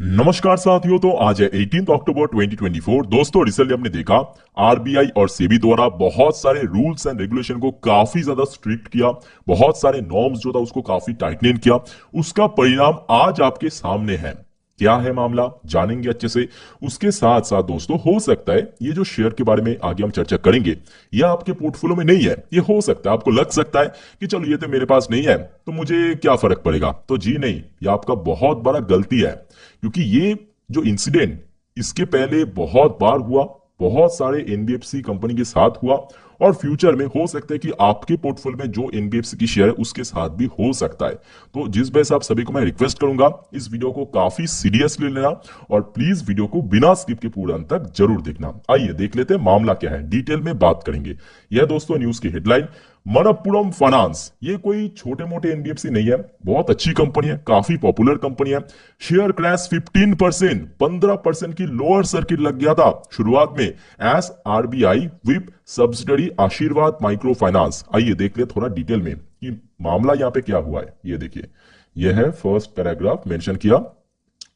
नमस्कार साथियों। तो आज है 18 अक्टूबर 2024। दोस्तों रिसेंटली हमने देखा आरबीआई और सेबी द्वारा बहुत सारे रूल्स एंड रेगुलेशन को काफी ज्यादा स्ट्रिक्ट किया, बहुत सारे नॉर्म्स जो था उसको काफी टाइटन किया। उसका परिणाम आज आपके सामने है। क्या है मामला जानेंगे अच्छे से। उसके साथ साथ दोस्तों हो सकता है ये जो शेयर के बारे में आगे हम चर्चा करेंगे यह आपके पोर्टफोलियो में नहीं है। ये हो सकता है आपको लग सकता है कि चलो ये तो मेरे पास नहीं है तो मुझे क्या फर्क पड़ेगा। तो जी नहीं, ये आपका बहुत बड़ा गलती है, क्योंकि ये जो इंसिडेंट इसके पहले बहुत बार हुआ, बहुत सारे एनबीएफसी कंपनी के साथ हुआ और फ्यूचर में हो सकता है कि आपके पोर्टफोलियो में जो एनबीएफसी की शेयर है उसके साथ भी हो सकता है। तो जिस वजह से आप सभी को मैं रिक्वेस्ट करूंगा इस वीडियो को काफी सीरियसली लेना और प्लीज वीडियो को बिना स्किप के पूरा अंत तक जरूर देखना। आइए देख लेते हैं मामला क्या है, डिटेल में बात करेंगे। यह दोस्तों न्यूज की हेडलाइन, मनप्पुरम फाइनेंस। ये कोई छोटे मोटे एनबीएफसी नहीं है, बहुत अच्छी कंपनी है, काफी पॉपुलर कंपनी है। शेयर क्रैश 15%, 15% की लोअर सर्किट लग गया था शुरुआत में एस आरबीआई विप सब्सिडरी आशीर्वाद माइक्रो फाइनेंस। आइए देख ले थोड़ा डिटेल में कि मामला यहाँ पे क्या हुआ है। ये देखिए, यह है फर्स्ट पैराग्राफ मेंशन किया।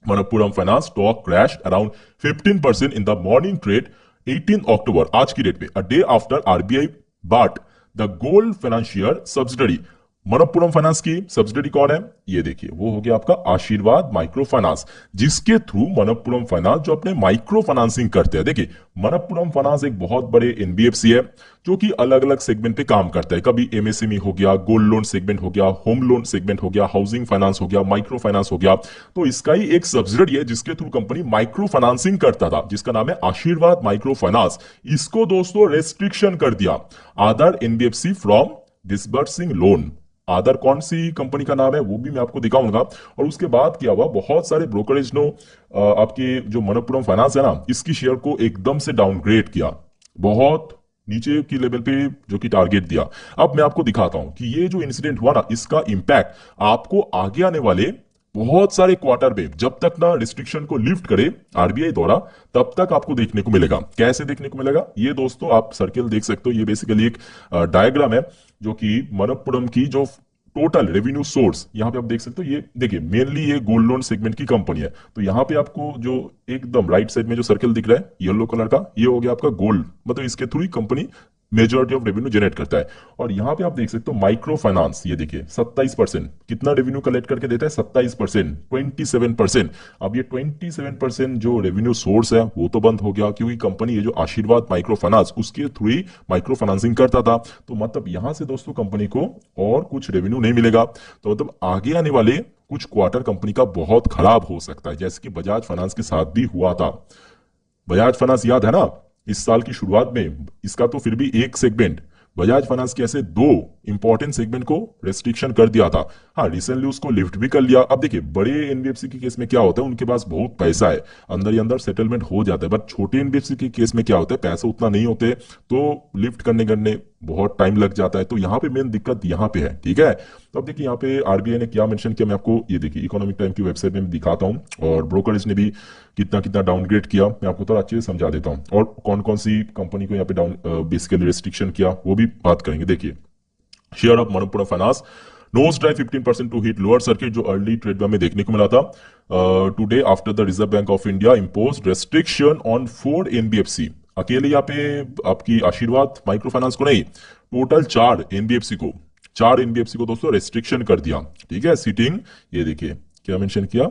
Manappuram finance stock crash around 15% in the morning trade 18 अक्टूबर, आज की डेट पे, a day after RBI but the gold financial subsidiary. Manappuram finance की सब्सिडरी कौन है? ये देखिए, वो हो गया आपका आशीर्वाद माइक्रो फाइनेंस, जिसके थ्रू मनप्पुरम फाइनेंस जो अपने माइक्रो फाइनेंसिंग करते हैं। देखिए, मनप्पुरम फाइनेंस एक बहुत बड़े एनबीएफसी है जो कि अलग अलग सेगमेंट पे काम करता है। कभी एमएसएमई हो गया, गोल्ड लोन सेगमेंट हो गया, होम लोन सेगमेंट हो गया, हाउसिंग फाइनेंस हो गया, माइक्रो फाइनेंस हो गया। तो इसका ही एक सब्सिडरी है जिसके थ्रू कंपनी माइक्रो फाइनेंसिंग करता था, जिसका नाम है आशीर्वाद माइक्रो फाइनेंस। इसको दोस्तों रेस्ट्रिक्शन कर दिया other NBFC from disbursing loan. आदर कौन सी कंपनी का नाम है वो भी मैं आपको दिखाऊंगा। और उसके बाद क्या हुआ, बहुत सारे ब्रोकरेज ने आपके जो मनप्पुरम फाइनेंस है ना, इसकी शेयर को एकदम से डाउनग्रेड किया, बहुत नीचे की लेवल पे जो कि टारगेट दिया। अब मैं आपको दिखाता हूं कि ये जो इंसिडेंट हुआ ना, इसका इंपैक्ट आपको आगे आने वाले बहुत सारे क्वार्टर में, जब तक ना रिस्ट्रिक्शन को लिफ्ट करे आरबीआई द्वारा, तब तक आपको देखने को मिलेगा। कैसे देखने को मिलेगा? ये दोस्तों आप सर्किल देख सकते हो, ये बेसिकली एक डायग्राम है जो कि मनप्पुरम की जो टोटल रेवेन्यू सोर्स यहां पे आप देख सकते हो। ये देखिए, मेनली ये गोल्ड लोन सेगमेंट की कंपनी है। तो यहां पे आपको जो एकदम राइट साइड में जो सर्कल दिख रहा है येलो कलर का, ये हो गया आपका गोल्ड, मतलब इसके through he company majority of revenue generate करता है। और यहां पे आप देख सकते हो माइक्रो फाइनेंस, ये देखिए 27% कितना रेवेन्यू कलेक्ट करके देता है, 27%, 27%। अब ये 27% जो रेवेन्यू सोर्स है वो तो बंद हो गया, क्योंकि कंपनी ये जो आशीर्वाद माइक्रो फाइनेंस उसके थ्रू ही माइक्रो फाइनेंसिंग करता था। तो मतलब यहां से दोस्तों कंपनी को और कुछ रेवेन्यू नहीं मिलेगा। तो मतलब आगे आने वाले कुछ क्वार्टर कंपनी का बहुत खराब हो सकता है, जैसे कि बजाज फाइनेंस के साथ भी हुआ था। बजाज फाइनेंस याद है ना, इस साल की शुरुआत में इसका तो फिर भी एक सेगमेंट, बजाज फाइनेंस के ऐसे दो इंपॉर्टेंट सेगमेंट को रेस्ट्रिक्शन कर दिया था। हाँ, रिसेंटली उसको लिफ्ट भी कर लिया। अब देखिए, बड़े एनबीएफसी के केस में क्या होता है, उनके पास बहुत पैसा है, अंदर ही अंदर सेटलमेंट हो जाता है। बट छोटे एनबीएफसी के केस में क्या होता है, पैसा उतना नहीं होते, तो लिफ्ट करने करने बहुत टाइम लग जाता है। तो यहाँ पे मेन दिक्कत यहाँ पे है, ठीक है। तो अब देखिए यहाँ पे आरबीआई ने क्या मेंशन किया, मैं आपको ये देखिए इकोनॉमिक टाइम की वेबसाइट में दिखाता हूँ, और ब्रोकरेज ने भी कितना कितना डाउनग्रेड किया मैं आपको थोड़ा अच्छे से समझा देता हूँ, और कौन कौन सी कंपनी को यहाँ पे डाउन बेसिकली रेस्ट्रिक्शन किया वो भी बात करेंगे। देखिए, share of Manappuram finance nose dive 15% to hit lower circuit, जो अर्ली ट्रेड में देखने को मिला था। Today after the Reserve Bank of India impose restriction on 4 NBFC. अकेले यहाँ पे आपकी आशीर्वाद माइक्रो फाइनेंस को नहीं, टोटल 4 एनबीएफसी को, 4 एनबीएफसी को दोस्तों रेस्ट्रिक्शन कर दिया, ठीक है। सीटिंग, ये देखिए क्या मेंशन किया,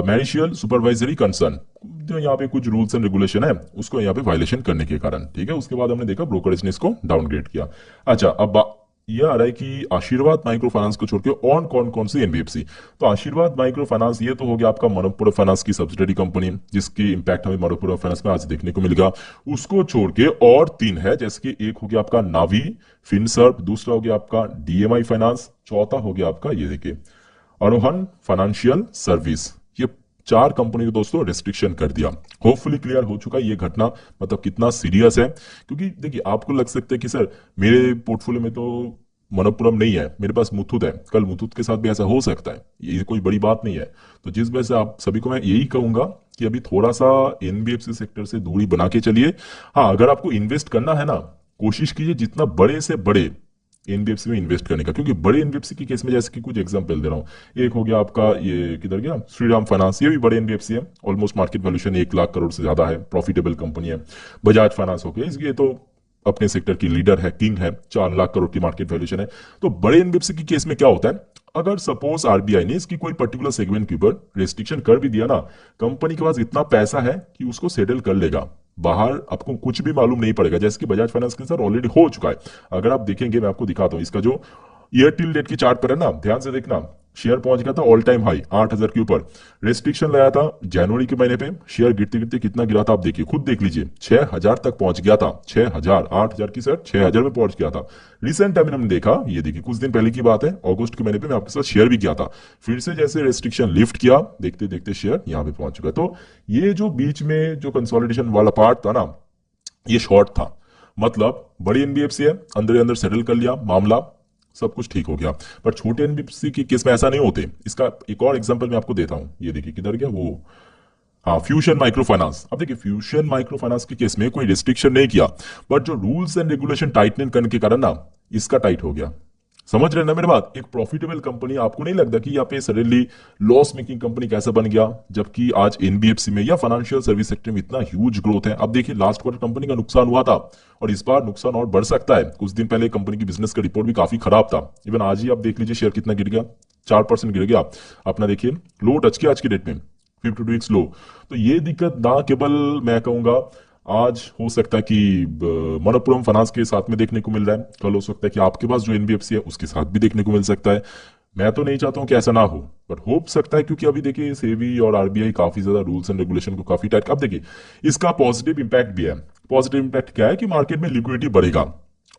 मैरिशियल सुपरवाइजरी कंसर्न, जो यहाँ पे कुछ रूल्स एंड रेगुलेशन है उसको यहाँ पे वायलेशन करने के कारण, ठीक है। उसके बाद हमने देखा ब्रोकरेज ने इसको डाउनग्रेड किया। अच्छा, अब ये आ रहा है कि आशीर्वाद माइक्रो फाइनेंस को छोड़ के और कौन कौन सी एनबीएफसी। तो आशीर्वाद माइक्रो फाइनेंस ये तो हो गया आपका मनप्पुरम फाइनेंस की सब्सिडरी कंपनी, जिसकी इंपैक्ट हमें मनप्पुरम फाइनेंस में आज देखने को मिलेगा। उसको छोड़ के और 3 है, जैसे कि एक हो गया आपका नावी फिनसर्व, दूसरा हो गया आपका डीएमआई फाइनेंस, चौथा हो गया आपका ये देखिए आरोहन फाइनेंशियल सर्विस। ये 4 कंपनी को दोस्तों रेस्ट्रिक्शन कर दिया। होपफुली क्लियर हो चुका है ये घटना, मतलब कितना सीरियस है। क्योंकि देखिए, आपको लग सकता है कि सर मेरे पोर्टफोलियो में तो मनप्पुरम नहीं है, मेरे पास मुथूट है, कल मुथूट के साथ भी ऐसा हो सकता है, ये कोई बड़ी बात नहीं है। तो जिस वजह से आप सभी को मैं यही कहूंगा कि अभी थोड़ा सा एनबीएफसी सेक्टर से दूरी बना के चलिए। हाँ, अगर आपको इन्वेस्ट करना है ना, कोशिश कीजिए जितना बड़े से बड़े एनबीएफसी में इन्वेस्ट करने का, क्योंकि बड़े एनबीएफसी के केस में जैसे कि कुछ एग्जांपल दे रहा हूँ। एक हो गया आपका ये किधर गया, श्रीराम फाइनेंस, ये भी बड़े एनबीएफसी है, almost market valuation 1 lakh crore से ज्यादा है, प्रॉफिटेबल कंपनी है। बजाज फाइनेंस हो गया, इसलिए तो अपने सेक्टर की लीडर है, किंग है, 4 लाख करोड़ की मार्केट वैल्यूएशन है। तो बड़े एनबीएफसी के केस में क्या होता है, अगर सपोज आरबीआई ने इसकी कोई पर्टिकुलर सेगमेंट के ऊपर रेस्ट्रिक्शन कर भी दिया ना, कंपनी के पास इतना पैसा है कि उसको सेटल कर लेगा, बाहर आपको कुछ भी मालूम नहीं पड़ेगा, जैसे कि बजाज फाइनेंस के साथ ऑलरेडी हो चुका है। अगर आप देखेंगे, मैं आपको दिखाता हूं, इसका जो ईयर टिल डेट की चार्ट पर है ना, ध्यान से देखना, शेयर पहुंच गया था ऑल टाइम हाई 8,000 के ऊपर, रेस्ट्रिक्शन लगाया था जनवरी के महीने पे, शेयर गिरते गिरते कितना गिरा था आप देखिए, खुद देख लीजिए, 6,000 तक पहुंच गया था, 6,000, 8,000 की शर्ट 6,000 में पहुंच गया था। रिसेंट टाइम में हमने देखा, ये देखिए कुछ दिन पहले की बात है, अगस्त के महीने पे मैं आपके साथ शेयर भी किया था, फिर से जैसे रेस्ट्रिक्शन लिफ्ट किया, देखते देखते शेयर यहाँ पे पहुंच चुका। तो ये जो बीच में जो कंसोलिडेशन वाला पार्ट था ना, ये शॉर्ट था, मतलब बड़ी एनबीएफसी है, अंदर अंदर सेटल कर लिया मामला, सब कुछ ठीक हो गया। पर छोटे एनबीएफसी के केस में ऐसा नहीं होते। इसका एक और एग्जांपल मैं आपको देता हूं, ये देखिए किधर गया वो, हाँ, फ्यूशन माइक्रो फाइनेंस। अब देखिए फ्यूशन माइक्रो फाइनेंस के केस में कोई रिस्ट्रिक्शन नहीं किया, बट जो रूल्स एंड रेगुलेशन टाइटन करने के कारण ना इसका टाइट हो गया। समझ रहे हैं ना मेरी बात, एक प्रॉफिटेबल कंपनी, आपको नहीं लगता कि यहाँ पे सडनली लॉस मेकिंग कंपनी कैसे बन गया, जबकि आज एनबीएफसी में या फाइनेंशियल सर्विस सेक्टर में इतना ह्यूज ग्रोथ है। अब देखिए लास्ट क्वार्टर कंपनी का नुकसान हुआ था, और इस बार नुकसान और बढ़ सकता है। कुछ दिन पहले कंपनी की बिजनेस का रिपोर्ट भी काफी खराब था, इवन आज ही आप देख लीजिए शेयर कितना गिर गया, 4% गिर गया अपना, देखिए लो टच किया आज की डेट में, 52 वीक्स लो। तो ये दिक्कत ना केवल मैं कहूंगा आज हो सकता है कि मनप्पुरम फाइनेंस के साथ में देखने को मिल रहा है, कल हो सकता है कि आपके पास जो एनबीएफसी है उसके साथ भी देखने को मिल सकता है। मैं तो नहीं चाहता हूं कि ऐसा ना हो, बट हो सकता है, क्योंकि अभी देखिए सेबी और आरबीआई काफी ज्यादा रूल्स एंड रेगुलेशन को काफी टाइट। अब देखिए इसका पॉजिटिव इंपैक्ट भी है। पॉजिटिव इंपैक्ट क्या है कि मार्केट में लिक्विडिटी बढ़ेगा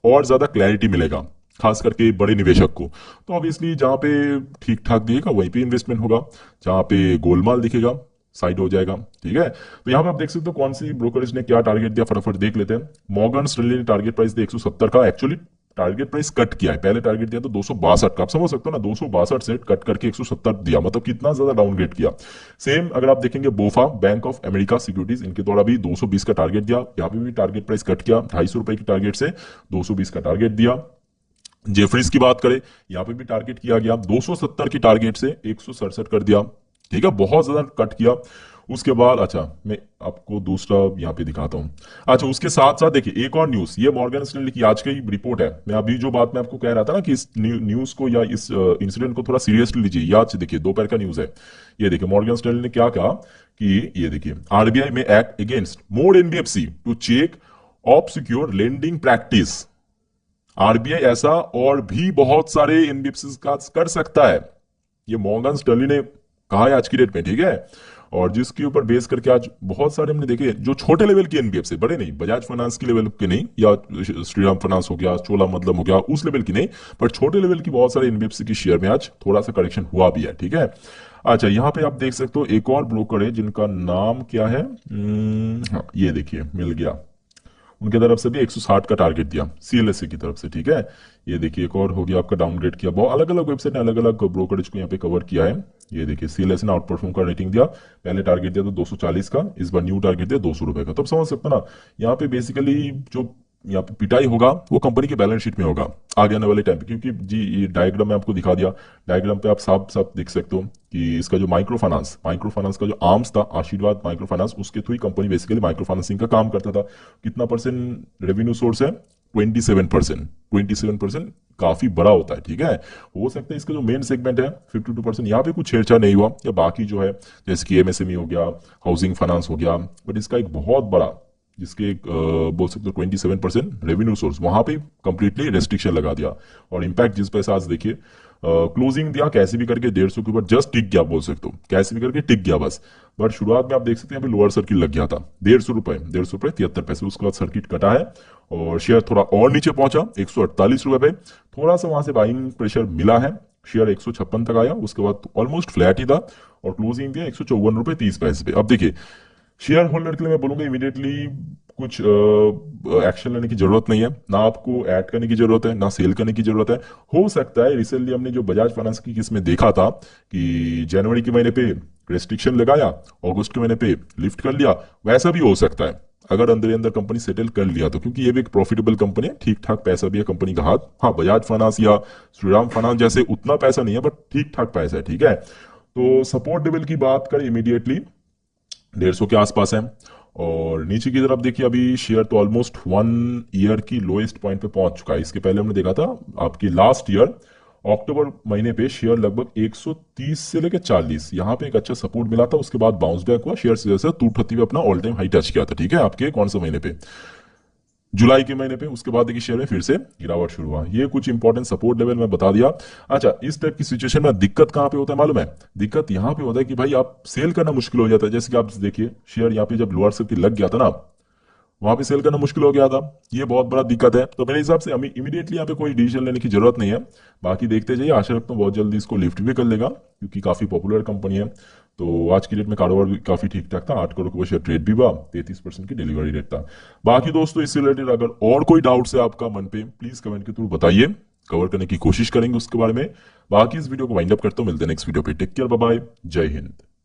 और ज्यादा क्लैरिटी मिलेगा, खास करके बड़े निवेशक को। तो ऑब्वियसली जहां पे ठीक ठाक दिखेगा वहीं पे इन्वेस्टमेंट होगा, जहां पे गोलमाल दिखेगा साइड हो जाएगा। ठीक है, तो यहाँ पे आप देख सकते हो कौन सी ब्रोकरेज ने क्या टारगेट दिया, फटाफट देख लेते हैं। मॉर्गन स्टैनली ने टारगेट प्राइस दिया 170 का, एक्चुअली टारगेट प्राइस कट किया है, पहले टारगेट दिया तो 262 का, आप समझ सकते हो ना, 262 से कट करके 170 दिया, मतलब कितना ज्यादा डाउनग्रेड किया। सेम अगर आप देखेंगे बोफा, बैंक ऑफ अमेरिका सिक्योरिटीज, इनके द्वारा भी 220 का टारगेट दिया, यहाँ पे भी टारगेट प्राइस कट किया, 250 रुपए की टारगेट से 220 का टारगेट दिया। जेफरीज की बात करें, यहाँ पे भी टारगेट किया गया, 270 की टारगेट से 167 कर दिया। ठीक है, बहुत ज्यादा कट किया। उसके बाद अच्छा मैं आपको दूसरा यहाँ पे दिखाता हूँ। अच्छा उसके साथ साथ देखिए एक और न्यूज, ये मॉर्गन स्टैनली की आज की रिपोर्ट है। मैं अभी जो बात मैं आपको कह रहा था ना कि इस न्यूज को या इस इंसिडेंट को थोड़ा सीरियसली लीजिए, याद से देखिए, दोपहर का न्यूज है। ये देखिए मॉर्गन स्टैनली ने क्या कहा कि ये देखिए, आरबीआई में act against more NBFC to check of secure lending practice. RBI ऐसा और भी बहुत सारे एनबीएफसी का कर सकता है, ये मॉर्गन स्टर्ली ने कहा है आज की डेट में। ठीक है, और जिसके ऊपर बेस करके आज बहुत सारे हमने देखे जो छोटे लेवल के एनबीएफसी, बड़े नहीं, बजाज फाइनेंस की लेवल के नहीं, या श्रीराम फाइनेंस हो गया, चोला मतलब हो गया, उस लेवल की नहीं, पर छोटे लेवल की बहुत सारे एनबीएफसी की शेयर में आज थोड़ा सा करेक्शन हुआ भी है। ठीक है, अच्छा यहाँ पे आप देख सकते हो एक और ब्रोकर है जिनका नाम क्या है, हाँ ये देखिए मिल गया, उनके तरफ से भी 160 का टारगेट दिया सीएलएसए की तरफ से। ठीक है, ये देखिए एक और हो गया आपका डाउनग्रेड किया, बहुत अलग अलग वेबसाइट ने अलग अलग ब्रोकरेज को यहाँ पे कवर किया है। ये देखिए सीएलएसए ने आउट परफॉर्म का रेटिंग दिया, पहले टारगेट दिया तो 240 का, इस बार न्यू टारगेट दिया 200 रुपए का। तो आप समझ सकते हो ना, यहाँ पे बेसिकली जो यहाँ पे पिटाई होगा वो कंपनी के बैलेंस शीट में होगा आगे आने वाले टाइम पे, क्योंकि जी ये डायग्राम में आपको दिखा दिया, डायग्राम पे आप साफ साफ देख सकते हो कि इसका जो माइक्रो फाइनेंस का जो आर्म्स था आशीर्वाद माइक्रो फाइनेंस, उसके थ्रू ही कंपनी बेसिकली माइक्रो फाइनेंसिंग का काम करता था। कितना परसेंट रेवेन्यू सोर्स है, 27%। 27% काफी बड़ा होता है। ठीक है, हो सकता है इसका जो मेन सेगमेंट है 52%, यहाँ पे कुछ छेड़छाड़ नहीं हुआ, या बाकी जो है जैसे कि एमएसएमई हो गया, हाउसिंग फाइनेंस हो गया, बट इसका एक बहुत बड़ा जिसके बोल सकते हो 27% रेवेन्यू सोर्स, वहां पे कंप्लीटली रेस्ट्रिक्शन लगा दिया। और इम्पैक्ट जिस पैसा आज देखिए क्लोजिंग दिया कैसे भी करके 150 के ऊपर जस्ट टिक गया, बोल सकते हो कैसे भी करके टिक गया बस। बट शुरुआत में आप देख सकते हैं अभी लोअर सर्किट लग गया था, 150 रुपए 73 पैसे, उसके बाद सर्किट कटा है और शेयर थोड़ा और नीचे पहुंचा 148 रुपए पे, थोड़ा सा वहां से बाइंग प्रेशर मिला है, शेयर 156 तक आया, उसके बाद ऑलमोस्ट फ्लैट ही था और क्लोजिंग दिया 154 रुपए 30 पैसे पे। अब देखिए शेयर होल्डर के लिए मैं बोलूंगा इमीडिएटली कुछ एक्शन लेने की जरूरत नहीं है, ना आपको ऐड करने की जरूरत है, ना सेल करने की जरूरत है। हो सकता है रिसेंटली हमने जो बजाज फाइनेंस की केस में देखा था कि जनवरी के महीने पे रेस्ट्रिक्शन लगाया, अगस्त के महीने पे लिफ्ट कर लिया, वैसा भी हो सकता है। अगर अंदर अंदर कंपनी सेटल कर लिया तो, क्योंकि ये भी एक प्रॉफिटेबल कंपनी है, ठीक ठाक पैसा भी है कंपनी का हाथ। हाँ, बजाज फाइनेंस या श्रीराम फाइनेंस जैसे उतना पैसा नहीं है, बट ठीक ठाक पैसा है, ठीक है। तो सपोर्ट लेवल की बात करें इमीडिएटली 150 के आसपास है। और नीचे की तरफ देखिए, अभी शेयर तो ऑलमोस्ट 1 ईयर की लोएस्ट पॉइंट पे पहुंच चुका है। इसके पहले हमने देखा था आपकी लास्ट ईयर अक्टूबर महीने पे शेयर लगभग 130 से लेकर 40 यहाँ पे एक अच्छा सपोर्ट मिला था, उसके बाद बाउंस बैक हुआ, शेयर सीधे से 230 पे अपना ऑल टाइम हाई टच किया था, ठीक है। आपके कौन से महीने पे, जुलाई के महीने पे। उसके बाद देखिए शेयर में फिर से गिरावट शुरू हुआ। ये कुछ इंपॉर्टेंट सपोर्ट लेवल मैं बता दिया। अच्छा, इस टाइप की सिचुएशन में दिक्कत कहां पे होता है मालूम है? दिक्कत यहाँ पे होता है कि भाई आप सेल करना मुश्किल हो जाता है। जैसे कि आप देखिए शेयर यहाँ पे जब लोअर सर्किट लग गया था ना, वहां पे सेल करना मुश्किल हो गया था। ये बहुत बड़ा दिक्कत है। तो मेरे हिसाब से हमें इमीडिएटली यहाँ पे कोई डिसीजन लेने की जरूरत नहीं है। बाकी देखते जाइए, आशा रखता हूँ बहुत जल्दी इसको लिफ्ट भी कर लेगा, क्योंकि काफी पॉपुलर कंपनी है। तो आज की डेट में कारोबार भी काफी ठीक ठाक था, 8 करोड़ का शेयर ट्रेड भी हुआ, 33% की डिलीवरी रेट था। बाकी दोस्तों, इससे रिलेटेड अगर और कोई डाउट है आपका मन पे, प्लीज कमेंट के थ्रू बताइए, कवर करने की कोशिश करेंगे उसके बारे में। बाकी इस वीडियो को वाइंड अप करते हो, मिलते हैं नेक्स्ट वीडियो पे। टेक केयर, बाय बाय, जय हिंद।